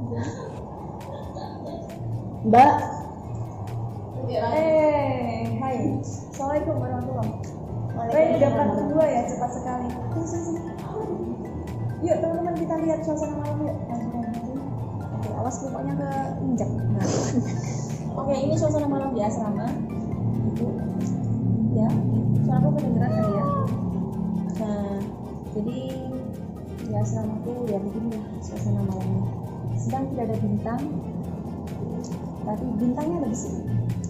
Mbak. Hai. Assalamualaikum warahmatullahi wabarakatuh. Udah part 2 ya, cepat sekali. Sini. Yuk teman-teman kita lihat suasana malam yuk. Oke, awas pokoknya ke injak. Oke, ini suasana malam di asrama. Itu ya, suaraku kedengeran kali ya. Nah, jadi di asrama tuh ya begini ya suasana malamnya. Sedang tidak ada bintang, tapi bintangnya ada di sini.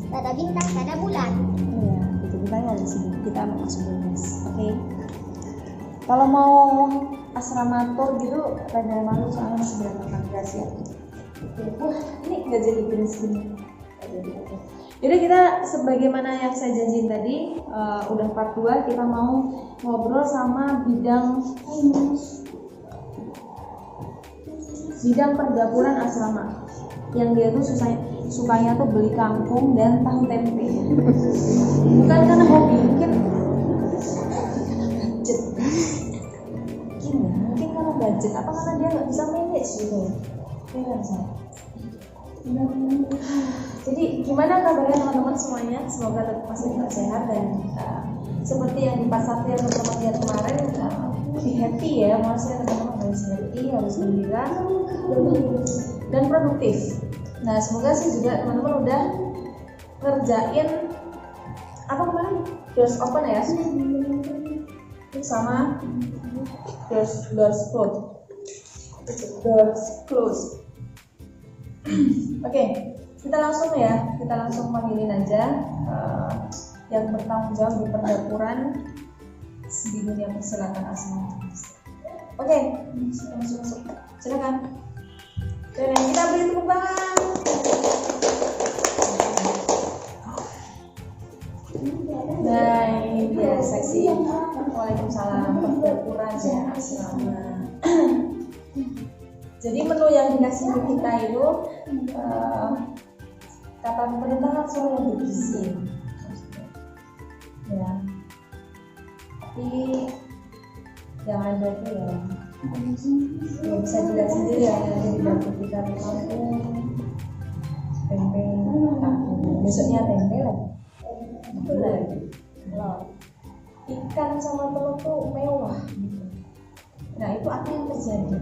Gak ada bintang, gak ada bulan. Iya, gitu bintangnya ada di sini. Kita mau masuk bonus. Oke. Kalau mau asrama tour gitu, rada malu soalnya masih berantakan gas ya. Wah, ini nggak jadi beres gini. Jadi kita sebagaimana yang saya janjiin tadi, udah part 2 kita mau ngobrol sama bidang pergapuran asrama. Yang dia tuh sukanya tuh beli kangkung dan tahu tempe. Bukan karena hobi, mungkin karena budget, apa karena dia nggak bisa manage gitu. Jadi gimana kabarnya teman-teman semuanya? Semoga tetap masih tetap sehat dan seperti yang di part 1 yang teman-teman lihat kemarin, be happy ya, maksudnya teman-teman harus happy, harus gembira dan produktif. Nah semoga sih juga teman-teman udah ngerjain apa kemarin? Doors open ya? Sama doors close. Oke, kita langsung panggilin aja yang bertanggung jawab di pergapuran di dunia persilatan asrama. Oke, masuk. Silakan. Dan kita beri tepuk tangan. Nah ini dia seksi Waalaikumsalam pergapuran ya asrama. Jadi menu yang dikasih ke kita itu kata pemerintah langsung yang bergizi ya, tapi jangan berarti ya bisa dilihat sendiri ya dari dapur kita kangkung, tempe, besoknya tempe lagi, ikan sama telur tuh mewah gitu. Nah itu apa yang terjadi?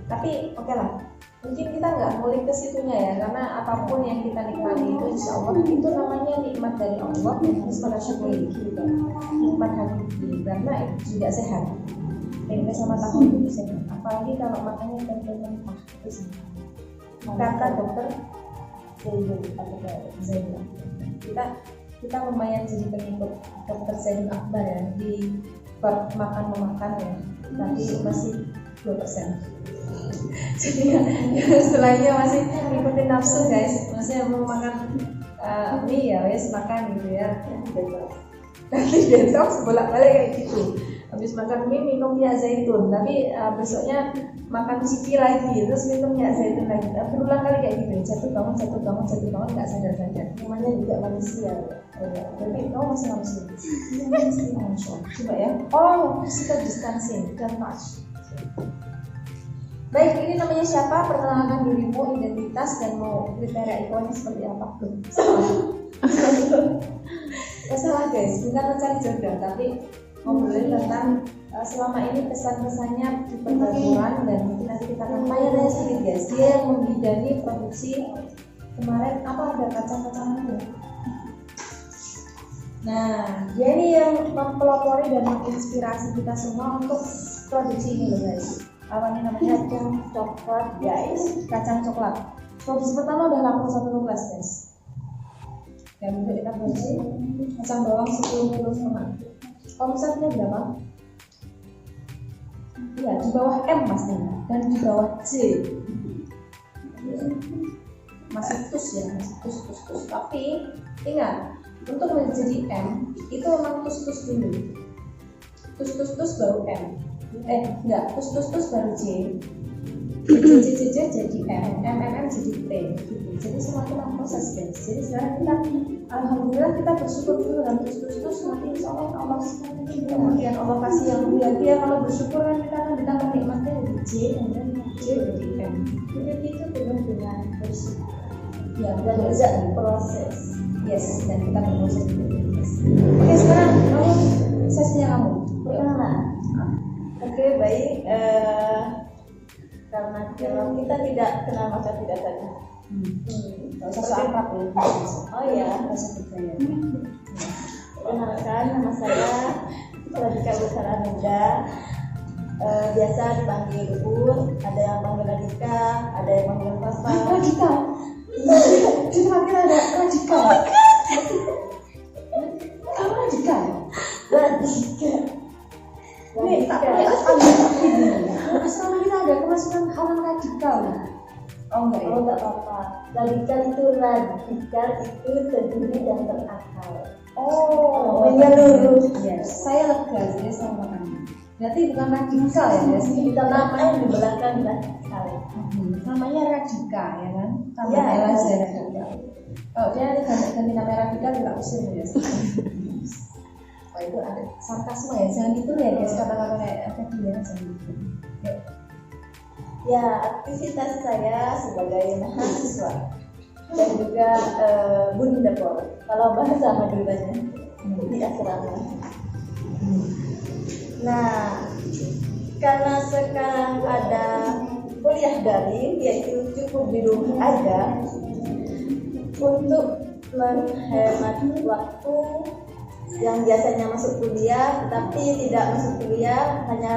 Tapi oke lah, mungkin kita nggak boleh ke situnya ya, karena apapun yang kita nikmati itu insya Allah itu namanya nikmat dari Allah yang harus kita syukuri gitu. Nikmat hakiki karena itu juga sehat. Tempe sama tahu itu sehat. Apalagi kalau makannya tempe mentah itu sehat. Kata dokter Zainul, kita lumayan jadi pengikut dokter Zainul Akbar ya di bab makan ya, tapi masih 2%. Jadi ya, setelahnya masih ngikutin nafsu guys, maksudnya mau makan mie ya wes makan gitu ya, nanti detox bolak-balik kayak gitu. Habis makan mie minum minyak zaitun, tapi besoknya makan chicky lagi, terus minum minyak zaitun lagi, berulang kali kayak gitu, jatuh bangun nggak sadar. Namanya juga manusia ya. Tapi kamu masih manusia. Coba ya. Oh, physical distancing dan touch. Baik, ini namanya siapa? Perkenalkan dirimu, identitas, dan mau kriteria ikonnya seperti apa? Salah guys, bukan mencari jodoh, tapi ngobrolin tentang selama ini pesan-pesannya di pergapuran, dan mungkin nanti kita akan tanya sedikit guys. Dia yang membidangi produksi kemarin apa ada kacang-kacangan ya? Nah, dia ini yang mempelopori dan menginspirasi kita semua untuk produksi ini loh guys. Awalnya namanya kacang coklat guys, kacang coklat. Produksi pertama udah laku 1 kelas guys. Dan untuk kita produksi kacang bawang 10 kilo setengah. Omsetnya berapa? Iya, di bawah M mas Nina, dan di bawah C. Masih tus ya, masih tus. Tapi ingat, untuk menjadi M itu memang tus dulu. Tus baru M. Tus baru C. CC jadi M jadi T gitu. Jadi semua itu proses guys. Jadi sekarang kita alhamdulillah kita bersyukur dulu dan terus nanti insya Allah kemudian Allah kasih yang mulia. Kalau bersyukur kan kita akan ditambah nikmatnya jadi J dan J jadi M. Hidup itu penuh dengan bersyukur. Ya, Dan juga proses. yes, dan kita berproses juga. Oke, sekarang kamu sesinya kamu. Perkenalan. Oke, baik. Karena kalau kita tidak kenal maka tidak tanya. Gak usah seakrab ya. Oh iya. Rasa percaya. Perkenalkan, nama saya Radika Busara Muda. Biasa dipanggil Ur, ada yang panggil Radika, ada yang panggil Papa. Radika. Kita panggil ada Radika. Kamu Radika? Radika. Ini tak boleh panggil. Asrama kita ada kemasukan orang radikal. Oh enggak ya? Oh enggak apa-apa. Radikal itu terdiri dan berakal. Oh, menyeluruh. Yes, saya lega jadi sama kamu. Berarti bukan radikal ya, guys. Kita namanya di belakang radikal. Namanya Radika ya kan? Ya, aja radikal. Oh, dia ganti nama radikal juga usir ya. Oh, itu ada sarkasme ya, jangan gitu ya guys, kata-kata kayak apa dia jangan gitu. Ya, aktivitas saya sebagai mahasiswa dan juga bunda Pol. Kalau bahasa Maduranya di asrama. Nah, karena sekarang ada kuliah daring, yaitu cukup di rumah aja untuk menghemat waktu yang biasanya masuk kuliah tetapi tidak masuk kuliah, hanya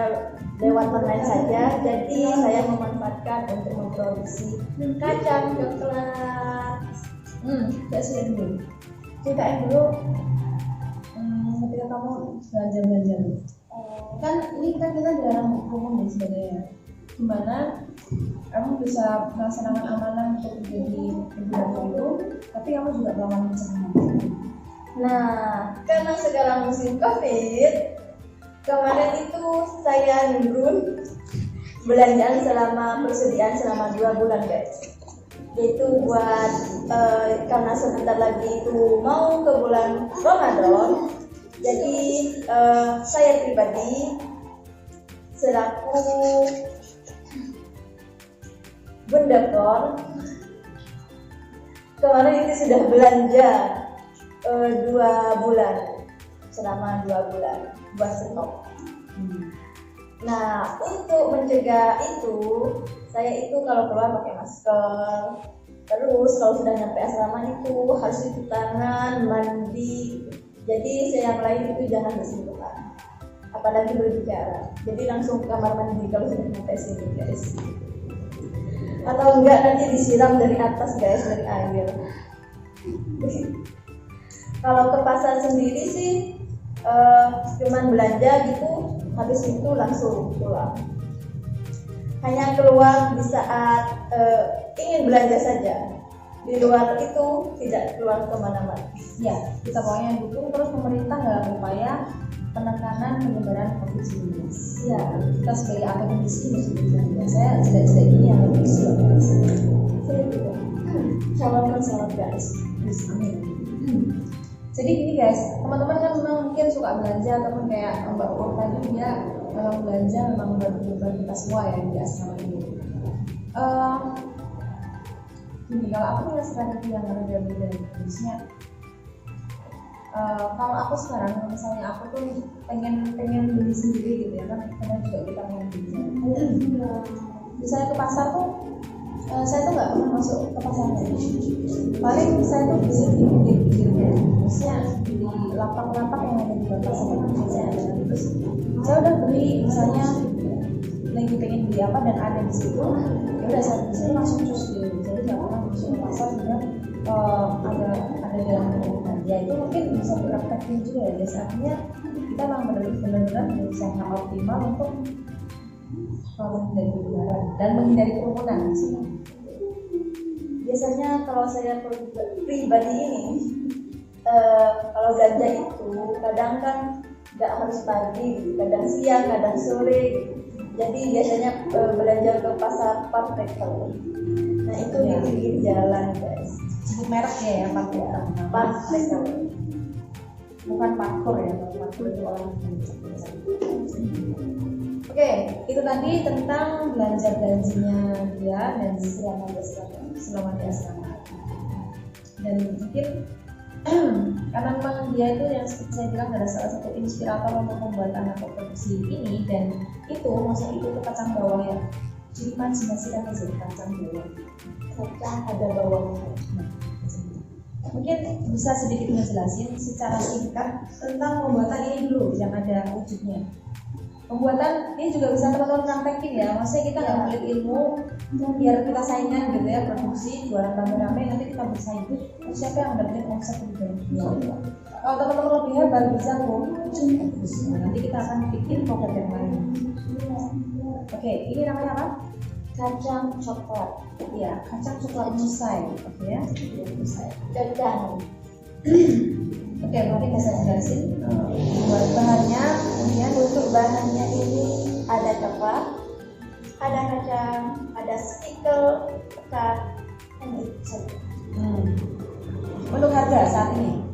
lewat online saja. Jadi saya memanfaatkan untuk memproduksi kacang coklat. Tidak sudah dulu. Ceritain dulu ketika kamu belanja kan ini kan kita dilarang umum nih sebenarnya. Gimana kamu bisa melaksanakan amanah untuk menjadi ibu itu, tapi kamu juga melawan pencernaan. Nah, karena sekarang musim COVID, kemarin itu saya nurun belanjaan persediaan selama 2 bulan guys. Yaitu buat karena sebentar lagi itu mau ke bulan Ramadan. Jadi saya pribadi selaku Bunda Pol kemarin itu sudah belanja 2 bulan, selama 2 bulan buat stok. Nah, untuk mencegah itu, saya itu kalau keluar pakai masker. Terus kalau sudah nyampe asrama itu harus cuci tangan, mandi. Jadi saya yang lain itu jangan bersentuhan, apalagi berbicara. Jadi langsung ke kamar mandi kalau sudah nyampe sini guys. Atau enggak nanti disiram dari atas guys, dari air. Kalau ke pasar sendiri sih cuman belanja gitu, habis itu langsung pulang. Hanya keluar di saat ingin belanja saja. Di luar itu tidak keluar kemana-mana. Ya, kita pokoknya dukung terus pemerintah dalam upaya penekanan penyebaran COVID-19. Ya, kita sebagai akademisi maksudnya saya jelek-jelek ini yang lebih siap. saya juga. Salam guys. Amin. Jadi gini guys, teman-teman kan memang mungkin suka belanja ataupun kayak Mbak Ur tadi dia memang belanja memang membantu kita semua ya di asrama ini. Gini, kalau aku punya strategi yang berbeda harusnya. Kalau aku sekarang misalnya aku tuh pengen beli sendiri gitu ya kan, karena juga kita mau beli. Misalnya ke pasar tuh saya tuh nggak pernah masuk ke pasar paling saya tuh bisa di pinggir-pinggirnya, maksudnya di lapak-lapak yang ada di bapak sama saya ada. Terus saya udah beli, misalnya lagi pengen beli apa dan ada di situ, ya udah saya bisa langsung cus dulu. Jadi nggak pernah masuk ke pasar dan ada dalam perjalanan. Ya itu mungkin bisa dipraktekin juga ya, artinya kita memang benar-benar berusaha optimal untuk menghindari penularan dan menghindari kerumunan. Biasanya kalau saya pribadi ini kalau belanja itu kadang kan nggak harus pagi, kadang siang, kadang sore. Jadi biasanya belanja ke pasar Partekel. Nah itu di pinggir jalan guys. Sebut merek ya Partekel. Partekel. Bukan parkour ya, parkour itu orang. Oke, itu tadi tentang belanja-belanjanya dia dan selama di asrama. Dan mungkin karena memang dia itu yang seperti saya bilang adalah salah satu inspirator untuk pembuatan atau produksi ini, dan itu maksud itu kacang bawang ya. Jadi imajinasikan aja kacang bawang. Kacang ada bawangnya. Mungkin bisa sedikit ngejelasin secara singkat tentang pembuatan ini dulu yang ada wujudnya. Pembuatan ini juga bisa teman-teman praktekin ya, maksudnya kita nggak pelit ilmu biar kita saingan gitu ya, produksi jualan rame-rame nanti kita bersaing siapa yang dapetin omset lebih banyak. Kalau teman-teman lebih hebat bisa nanti kita akan bikin produk yang lain. Oke, ini namanya apa? Kacang coklat. Ya, kacang coklat musai. Oke ya, musai. Kacang. Oke, mungkin bisa jelasin buat bahannya. Kemudian untuk bahannya ini ada coklat, ada kacang, ada stikel, pekat, dan itu saja. Untuk harga saat ini?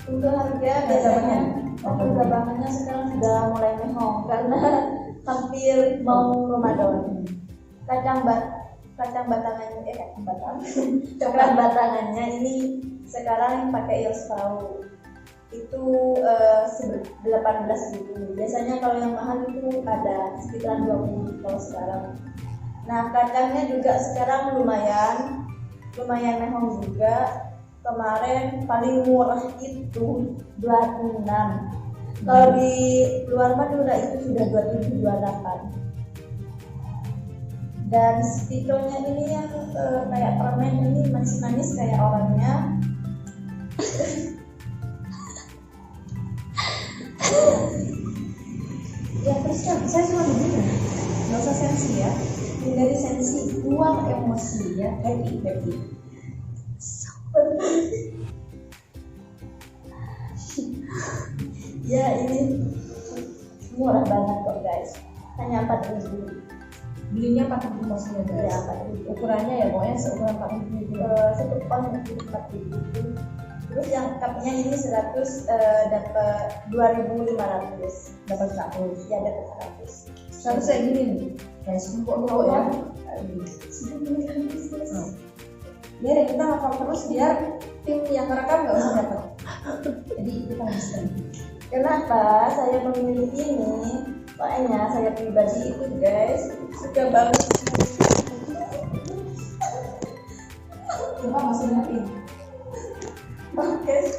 Untuk harga biasanya harga bahannya sekarang sudah mulai mehong karena hampir mau Ramadan. Kacang batangannya coklat batangannya ini sekarang pakai ios tahu itu 18.000. Biasanya kalau yang mahal itu ada sekitar 20 kalau sekarang. Nah kacangnya juga sekarang lumayan mehong juga. Kemarin paling murah itu 26. Kalau di luar Madura itu sudah 27-28. Dan stikernya ini yang kayak permen ini manis-manis kayak orangnya. Ya terus kan saya cuma begini, nggak usah sensi ya, hindari sensi, buang emosi ya, happy. Ya ini murah banget kok guys, hanya 4.000. Belinya 4.000 maksudnya guys. Ya 4.000. Ukurannya ya pokoknya seukuran 4.000 itu. Satu pon 4.000. Terus yang cupnya ini 100 dapat 2.500. Dapat 100. Ya dapat 100. 100 kayak gini nih. Kayak sempurna ya. Ya deh, kita hafal terus biar tim yang merekam nggak usah dapat. Jadi kita bisa. Kenapa saya memilih ini? Soalnya saya pribadi itu guys suka banget. Coba masih nanti. Oke.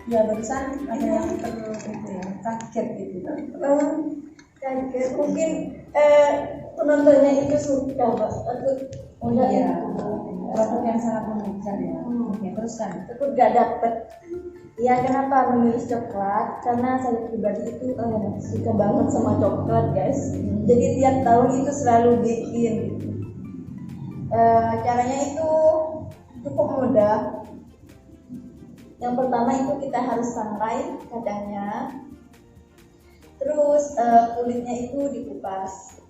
Ya barusan ada yang itu ya kaget gitu. Kaget mungkin penontonnya itu suka banget. Oh iya. Produk yang sangat mengejar ya. Oke, terus kan. Aku gak dapet. Ya kenapa memilih coklat? Karena saya pribadi itu suka banget sama coklat guys. Jadi tiap tahun itu selalu bikin. Caranya itu cukup mudah. Yang pertama itu kita harus sangrai kacangnya. Terus kulitnya itu dikupas.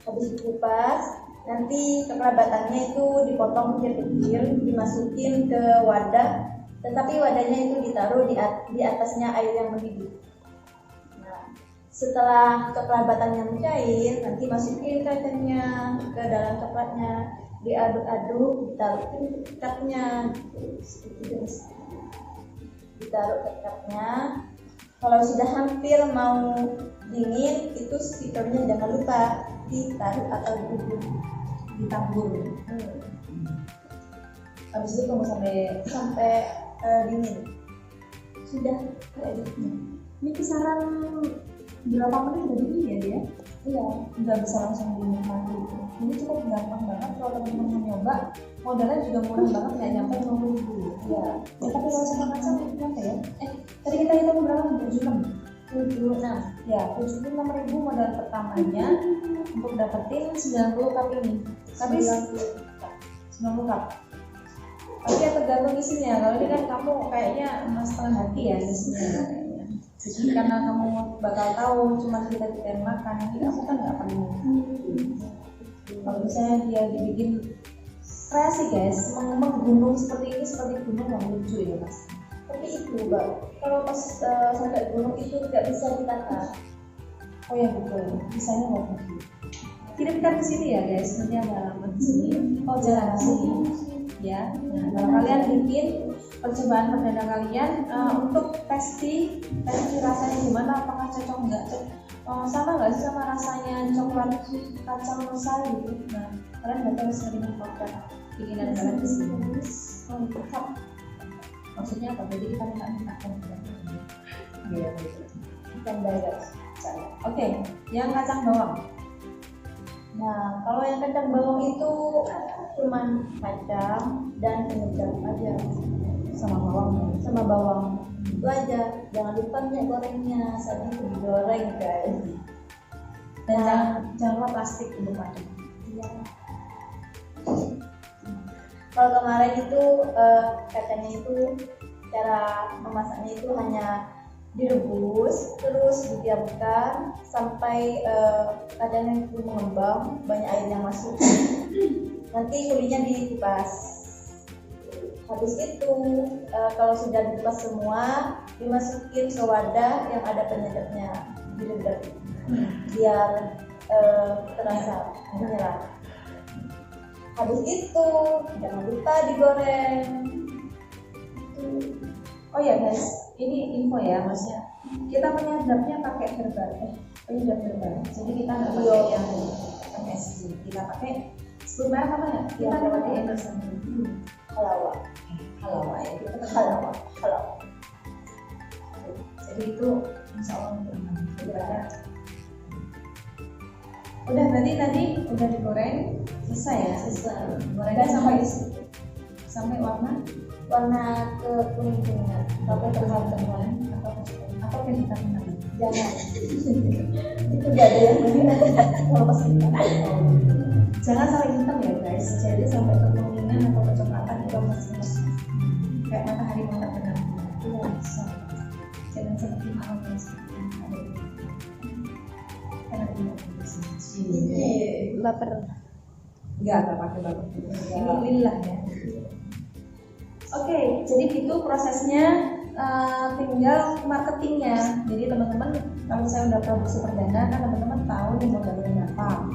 Habis dikupas, nanti coklat batangnya itu dipotong kecil-kecil, dimasukin ke wadah. Tetapi wadahnya itu ditaruh di atasnya air yang mendidih. Nah, setelah coklat batangnya mencair, nanti masukin kacangnya ke dalam coklatnya, diaduk-aduk, ditaruh ke cupnya, ditaruh ke cupnya. Kalau sudah hampir mau dingin, itu stikernya jangan lupa ditaruh atau ditabur. Habis itu tunggu sampai dingin. Sudah kayak gitu. Ini kisaran berapa menit udah dingin ya dia? Iya, nggak bisa langsung dinikmati. Ini cukup gampang banget kalau teman-teman mau nyoba. Modalnya juga murah banget, nggak nyampe 50.000. Ya, tapi kalau sama kacang berapa ya? Tadi kita hitung berapa? 76. Ya, 76.000 modal pertamanya untuk dapetin 90 cup ini. Tapi 90 cup. Tapi ya tergantung isinya. Kalau ini kan kamu kayaknya setengah hati ya isinya kayaknya. Jadi karena kamu bakal tahu cuma kita yang makan, nanti kamu kan nggak perlu. Kalau misalnya dia dibikin kreasi guys, menggunung seperti ini, seperti gunung yang lucu ya mas. Tapi itu Mbak, kalau pas sampai gunung itu tidak bisa ditata. Oh ya betul, misalnya nggak pergi. Kirimkan ke sini ya guys, nanti ada alamat di sini. Oh jangan di sini ya. Nah, kalau kalian bikin percobaan perdana kalian untuk testi rasanya gimana, apakah cocok nggak, sama nggak sih sama rasanya coklat kacang Nusa gitu. Nah kalian datang ke sini mengkotak bikinan kalian di sini. Mantap. Maksudnya apa? Jadi kita minta iya betul. Ikan bayar. Oke, yang kacang bawang. Nah, kalau yang kacang bawang itu cuman kacang dan penyedap aja Sama bawang. Itu aja. Jangan lupa minyak gorengnya, soalnya itu digoreng guys. Dan jangan lupa plastik untuk aduk. Iya. Kalau kemarin itu kacangnya itu cara memasaknya itu hanya direbus terus didiamkan sampai kacangnya itu mengembang, banyak air yang masuk. Nanti kulitnya dikupas. Habis itu kalau sudah dikupas semua, dimasukin ke wadah yang ada penyedapnya, diredam biar terasa menyerap. Habis itu jangan lupa digoreng. Oh ya guys, ini info ya maksudnya kita penyedapnya pakai penyedap herbal. Jadi kita nggak pakai yang MSG, kita pakai sebelum merek apa ya? Kita pakai yang bersama. Halawa Ya, kita pakai halawa. Jadi itu insya Allah aman. Udah berarti tadi udah digoreng selesai ya? Selesai. Gorengnya sampai warna kekuningan sampai terang-terangan atau kita kenal. jangan itu gak ada yang benar kalau pas kita Jangan sampai hitam ya guys, jadi sampai kekuningan atau kecoklatan itu masih kayak matahari mau terbenam. iya Jangan seperti malam guys. Karena tidak bisa. lapar. Enggak pakai bapak. Ini lillah ya. Oke, jadi gitu prosesnya, tinggal marketingnya. Jadi teman-teman kalau saya udah produksi perdana kan teman-teman tahu nih modalnya apa.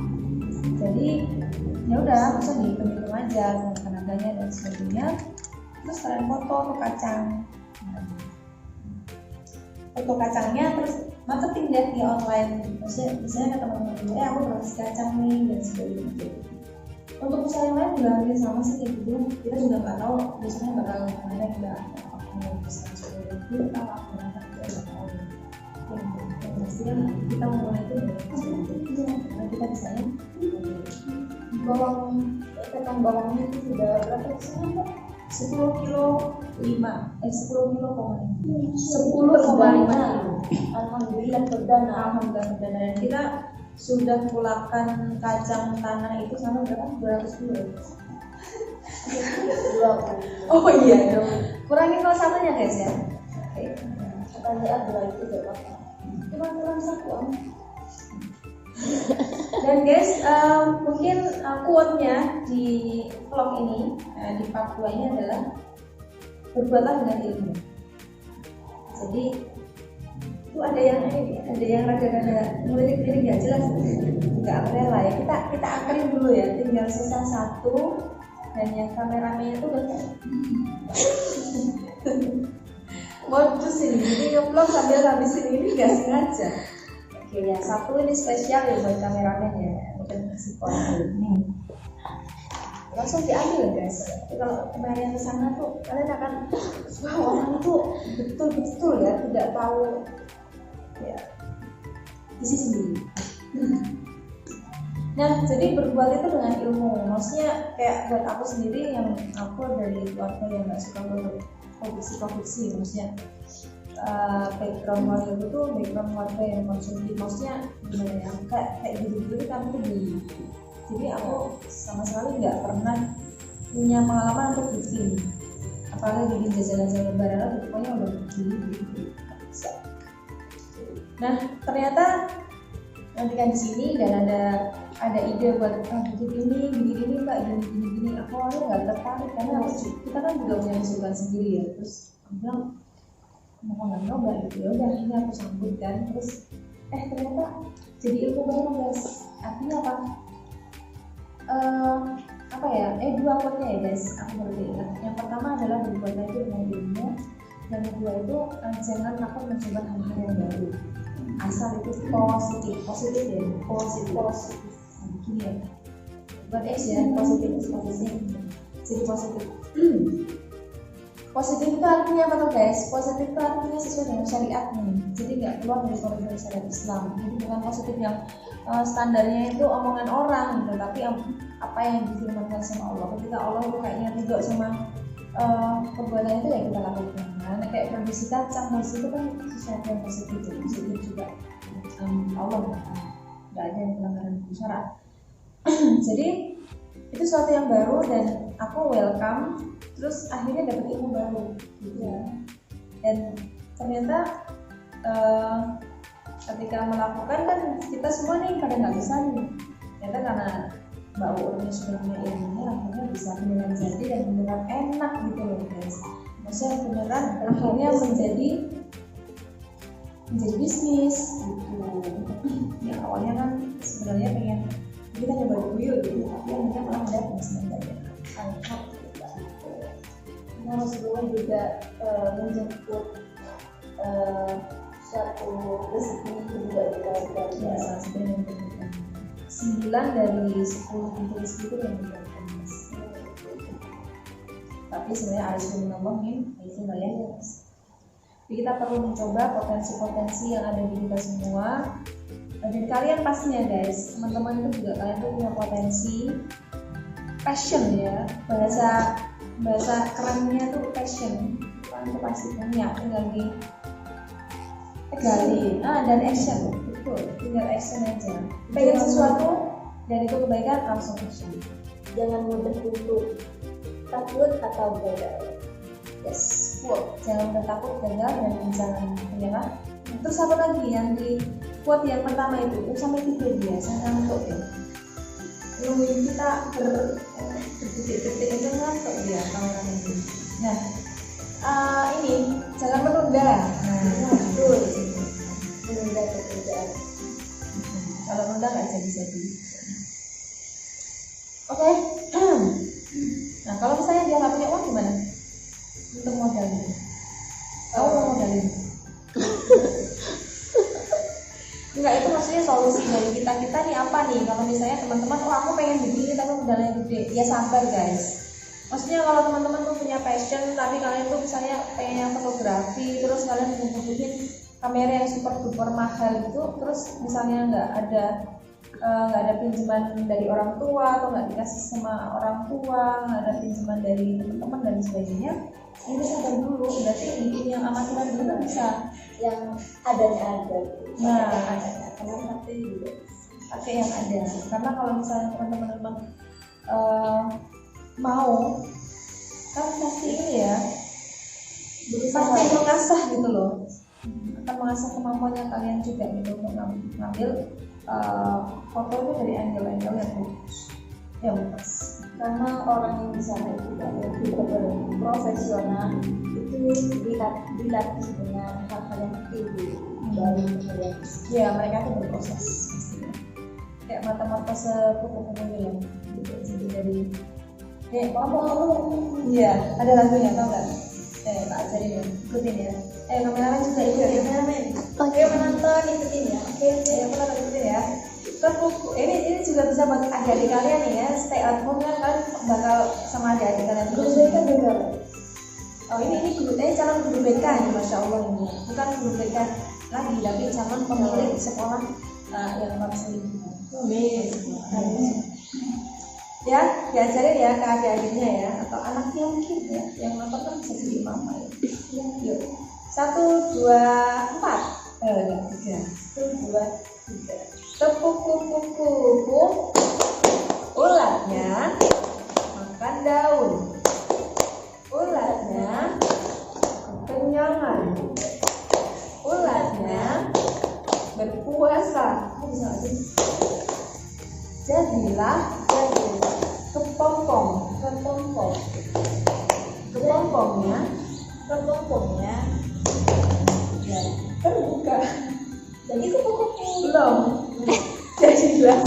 Jadi ya udah, bisa dihitung aja tenaganya dan sebagainya. Terus kalian foto ke kacang, foto kacangnya, terus marketing deh di online. Misalnya ke teman-teman, aku produksi kacang nih dan sebagainya. Untuk usaha yang lain juga hampir sama sih kayak gitu. Kita juga nggak tahu biasanya bakal kemana, nggak mau bisa kita tahu apa yang kita tahu. Yang pastinya kita mulai itu karena kita bisanya kacang bawangnya itu sudah berapa persen? 10 kilo 10 kilo koma 10,5 Alhamdulillah perdana. Dan kita sudah pulakan kacang tanah itu sama berapa? 200 kilo. Oh iya dong. Kurangin kalau satunya guys ya. Oke. Katanya ada itu berapa? Cuma kurang satu. Dan guys, mungkin quote-nya di vlog ini, di part 2 ini adalah berbuatlah dengan ilmu. Jadi itu ada yang rada-rada lirik-lirik nggak jelas, nggak rela ya. Kita akhirin dulu ya, tinggal sisa satu dan yang kameramennya itu udah modus ini, jadi nge-vlog sambil habisin ini nggak sengaja. Oke ya, satu ini spesial ya buat kameramen ya, bukan kasih konten nih. Langsung diambil guys. Tapi kalau kemarin ke sana tuh kalian akan wah, orang itu betul-betul ya tidak tahu ya isi sendiri. Nah, jadi berbuat itu dengan ilmu. Maksudnya kayak buat aku sendiri yang aku dari keluarga yang nggak suka produksi, maksudnya background keluarga itu tuh background keluarga yang konsumtif. Maksudnya gimana ya? Kayak gitu-gitu kamu tuh beli. Jadi aku sama sekali nggak pernah punya pengalaman untuk bikin, apalagi bikin jajanan lebaran itu pokoknya udah begini bisa. Nah ternyata ketika di sini dan ada ide buat bikin ini mbak gini aku awalnya nggak tertarik karena kita kan juga punya kesibukan sendiri ya. Terus aku bilang kenapa nggak nyoba gitu, ya udah ini aku sambut kan. Terus ternyata jadi ilmu baru guys. Artinya apa ya dua quote-nya ya guys, aku baru ingat. Yang pertama adalah berbuat aja dengan ilmu, yang kedua itu jangan takut mencoba hal-hal yang baru asal itu positif ya, positif begini ya, buat ya positif jadi positif. Positif itu artinya apa tuh guys? Positif itu artinya sesuai dengan syariat nih, jadi nggak keluar dari koridor syariat Islam. Jadi bukan positif yang standarnya itu omongan orang gitu, tapi apa yang difirmankan sama Allah. Ketika Allah itu kayaknya tidak sama perbuatan itu ya kita lakukan. Nah kayak kondisi kacang itu kan sesuatu yang positif juga Allah nggak ada yang pelanggaran syarat. Jadi itu sesuatu yang baru dan aku welcome. Terus akhirnya dapat ilmu baru gitu ya. Dan ternyata ketika melakukan kan kita semua nih pada nggak bisa nih. Ternyata karena Mbak Uurnya sudah punya ilmunya, akhirnya bisa beneran jadi dan beneran enak gitu loh guys. Maksudnya beneran akhirnya menjadi bisnis gitu. Ya awalnya kan sebenarnya pengen kita coba dulu yuk gitu, tapi akhirnya malah ada bisnisnya. Alhamdulillah. Rasulullah juga menjemput suatu rezeki juga diberikan. Ya, salah satu yang diberikan 9 dari 10 pintu rezeki itu yang diberikan. Tapi sebenarnya Alhamdulillah itu bayar ya. Jadi kita perlu mencoba potensi-potensi yang ada di kita semua. Dan kalian pastinya guys, teman-teman itu juga kalian tuh punya potensi, passion ya, bahasa kerennya tuh passion. Kalian tuh pasti punya, tinggal gali dan action, betul, tinggal action aja. Pengen sesuatu dan itu kebaikan langsung action. Jangan mudah untuk takut atau gagal. Yes, jangan mudah takut gagal dan jangan menyerah. Terus apa lagi yang di quote yang pertama itu sampai 3 dia jangan ngantuk ya. Nungguin kita berdetik-detik aja ngantuk dia kawan ini. Nah ini jangan menunda. Betul. Menunda pekerjaan. Kalau menunda nggak jadi. Oke. Nah kalau misalnya dia nggak punya uang gimana? Untuk modalin. Kamu mau modalin? Enggak, itu maksudnya solusi dari kita nih apa nih? Kalau misalnya teman-teman, aku pengen begini tapi modalnya gede, ya sabar guys. Maksudnya kalau teman-teman tuh punya passion, tapi kalian tuh misalnya pengen fotografi, terus kalian butuhin kamera yang super duper mahal gitu, terus misalnya nggak ada pinjaman dari orang tua atau nggak dikasih sama orang tua, nggak ada pinjaman dari teman-teman dan sebagainya, ini sabar dulu. Berarti bikin yang amatiran dulu nggak bisa, yang adanya ada. Nah, karena nanti juga pakai yang ada. Karena kalau misalnya teman-teman memang mau, kan pasti ini ya, pasti mengasah gitu loh, akan mengasah kemampuannya kalian juga gitu untuk ngambil foto itu dari angle-angle yang bagus, yang pas. Karena orang yang bisa itu juga profesional itu dilatih dengan hal-hal yang tinggi baru kalian. Ya mereka tuh berproses pastinya. Kayak mata-mata sepupu-pupu film gitu. Jadi dari kamu iya ada lagunya tau nggak? Tak ajarin ya, ikutin ya. Kameramen juga ikutin. Kameramen. Oke, menonton ikutin ya. Oke, penonton ikutin ya. Terbuku ini juga bisa buat adik-adik kalian nih ya, stay at home kan bakal sama adik-adik kalian terus. Kan juga. Oh ini calon guru BK nih, masya Allah ini. Bukan guru BK lagi, tapi calon pemilik sekolah yang Muslim. Ya, diajarin ya ke adik-adiknya ya, atau anaknya mungkin ya, yang nonton kan bisa jadi mama ya. Yuk, 1, 2, 4. 3. 1, 2, 3. Tepuk kuku-kuku, ulatnya makan daun, ulatnya kenyangan, ulatnya Jadilah kepompong. kepompong. Kepompongnya Kepompongnya ya, terbuka. jadi kepompong. Belum. Jadilah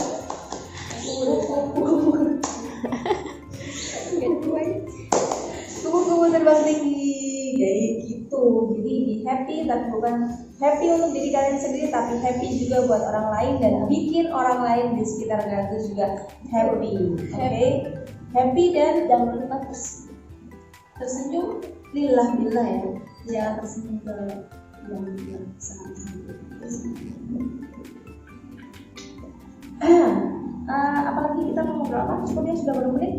kupu-kupu terbang tinggi kayak gitu. Jadi be happy, tapi bukan happy untuk diri kalian sendiri, tapi happy juga buat orang lain dan bikin orang lain di sekitar kalian itu juga happy. Oke, happy dan Jangan lupa tersenyum lillah-lillah ya. Jangan tersenyum ke yang sangat-sangat. Apalagi kita mau ngobrol apa? Cukup ya, sudah berapa menit?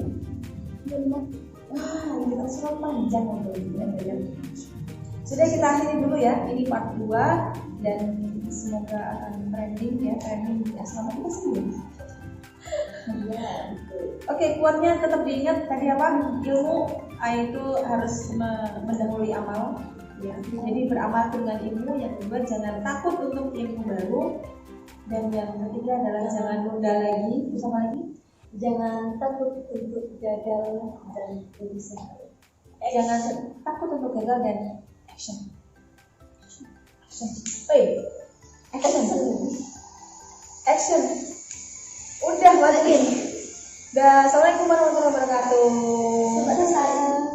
Wah, kita selalu panjang ngobrolnya ya. Sudah, kita akhiri dulu ya. Ini part 2 dan semoga akan trending ya, trending di asrama kita sendiri. ya. Oke, kuatnya tetap diingat tadi apa? Ilmu itu harus mendahului amal. Ya. Jadi beramal dengan ilmu. Yang kedua, jangan takut untuk ilmu baru. Dan yang ketiga adalah jangan nunda lagi. Terus apa lagi? Jangan takut untuk gagal dan berusaha. Jangan takut untuk gagal dan action. Action. Udah balikin. Assalamualaikum warahmatullahi wabarakatuh. Terima kasih.